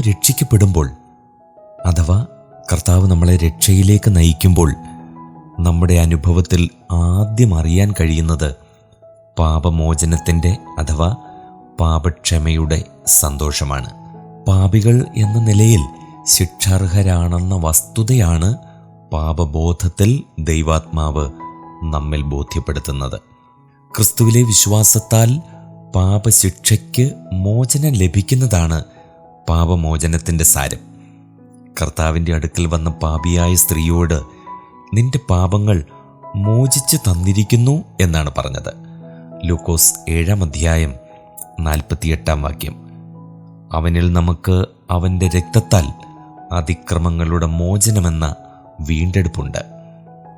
രക്ഷിക്കപ്പെടുമ്പോൾ, അഥവാ കർത്താവ് നമ്മളെ രക്ഷയിലേക്ക് നയിക്കുമ്പോൾ, നമ്മുടെ അനുഭവത്തിൽ ആദ്യം അറിയാൻ കഴിയുന്നത് പാപമോചനത്തിൻ്റെ അഥവാ പാപക്ഷമയുടെ സന്തോഷമാണ്. പാപികൾ എന്ന നിലയിൽ ശിക്ഷാർഹരാണെന്ന വസ്തുതയാണ് പാപബോധത്തിൽ ദൈവാത്മാവ് നമ്മിൽ ബോധ്യപ്പെടുത്തുന്നത്. ക്രിസ്തുവിലെ വിശ്വാസത്താൽ പാപശിക്ഷയ്ക്ക് മോചനം ലഭിക്കുന്നതാണ് പാപമോചനത്തിൻ്റെ സാരം. കർത്താവിൻ്റെ അടുക്കൽ വന്ന പാപിയായ സ്ത്രീയോട് നിന്റെ പാപങ്ങൾ മോചിച്ച് തന്നിരിക്കുന്നു എന്നാണ് പറഞ്ഞത്. ലൂക്കോസ് 7:48 അവനിൽ നമുക്ക് അവൻ്റെ രക്തത്താൽ അതിക്രമങ്ങളുടെ മോചനമെന്ന വീണ്ടെടുപ്പുണ്ട്.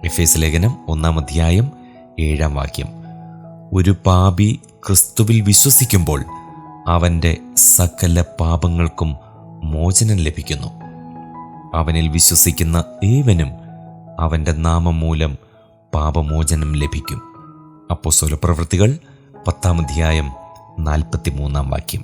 എഫേസ്യ ലേഖനം 1:7 ഒരു പാപി ക്രിസ്തുവിൽ വിശ്വസിക്കുമ്പോൾ അവൻ്റെ സകല പാപങ്ങൾക്കും മോചനം ലഭിക്കുന്നു. അവനിൽ വിശ്വസിക്കുന്ന ഏവനും അവൻ്റെ നാമം മൂലം പാപമോചനം ലഭിക്കും. അപ്പോസ്തലപ്രവൃത്തികൾ 10:43